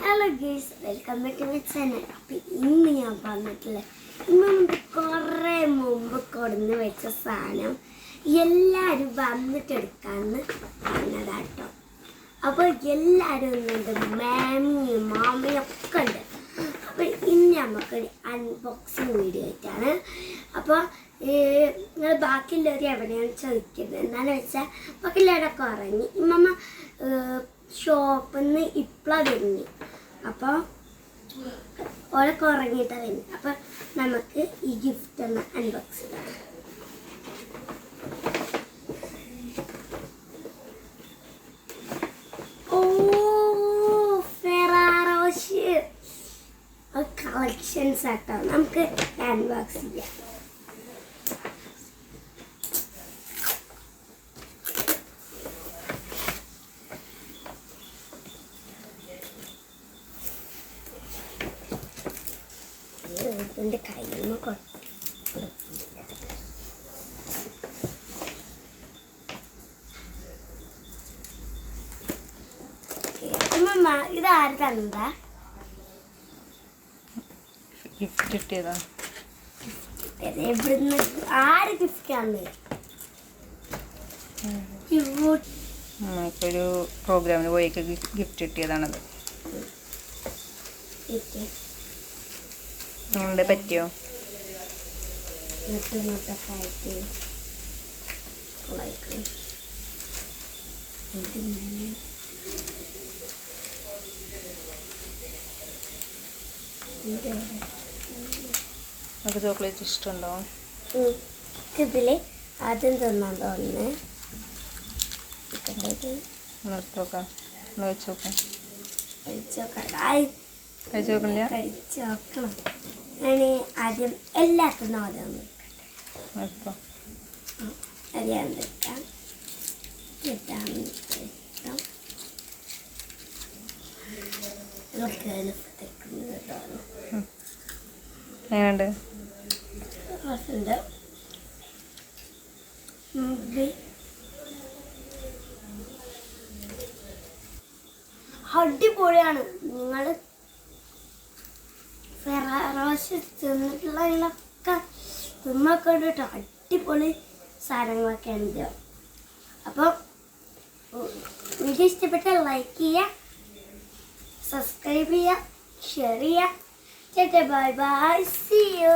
Hello guys, welcome back to my channel. അപ്പം ഇന്ന് ഞാൻ പറഞ്ഞിട്ടില്ല, ഇന്ന് നമുക്ക് കുറേ മുമ്പ് കൊടുന്ന് വെച്ച സാധനം എല്ലാവരും വന്നിട്ടെടുക്കാമെന്ന് പറഞ്ഞതാട്ടോ. അപ്പോൾ എല്ലാവരും ഒന്നുണ്ട്, മാമിയും മാമയും ഒക്കെ ഉണ്ട്. അപ്പോൾ ഇന്ന് നമുക്കൊരു അൺബോക്സിങ് വീഡിയോ ആയിട്ടാണ്. അപ്പോൾ നിങ്ങൾ ബാക്കിയുള്ളവർ എവിടെയാണ് ചോദിക്കുന്നത് എന്താണെന്ന് വെച്ചാൽ ബാക്കിയുള്ളവരൊക്കെ ഉറങ്ങി. ഇമ്മമ്മ ഷോപ്പിൽ നിന്ന് ഇപ്പോഴാണ് വരുന്നത്. അപ്പോൾ ഓരൊക്കെ ഉറങ്ങിയിട്ടാണ് വരുന്നത്. അപ്പോൾ നമുക്ക് ഈ ഗിഫ്റ്റ് ഒന്ന് അൺബോക്സ് ചെയ്യാം. ഓ, ഫെറാറോഷ് കളക്ഷൻസ് ആട്ടോ. നമുക്ക് അൺബോക്സ് ചെയ്യാം. എൻ്റെ കയ്യിൽ നിന്ന് ഇതാര് തന്നതാ? ഗിഫ്റ്റ് കിട്ടിയതാ. എവിടുന്ന് ആര് ഗിഫ്റ്റ് ആണ്? നമുക്കൊരു പ്രോഗ്രാമിന് പോയേക്ക് ഗിഫ്റ്റ് കിട്ടിയതാണത്. നിങ്ങളുടെ പറ്റിയോ? നമുക്ക് ചോക്ലേറ്റ് ഇഷ്ടമുണ്ടോ? ഇതില് ആദ്യം തിന്നാൻ തോന്നുന്നു. നോക്കാം, കഴിച്ചോക്കാം. കഴിച്ചോക്കണില്ല, കഴിച്ചോക്കണം. ഞാൻ ആദ്യം എല്ലാത്തിനും ഓരോന്ന് അറിയാൻ വെക്കാം. എങ്ങനെയുണ്ട്? അടിപൊളിയാണ്. നിങ്ങൾ ഫെറാറോസ് തിന്നിട്ടുള്ളതിലൊക്കെ തിന്നൊക്കെ കേട്ടോ, അടിപൊളി സാധനങ്ങളൊക്കെ ഉണ്ട്. അപ്പോൾ വീഡിയോ ഇഷ്ടപ്പെട്ട ലൈക്ക് ചെയ്യുക, സബ്സ്ക്രൈബ് ചെയ്യുക, ഷെയർ ചെയ്യുക. Bye bye, see U.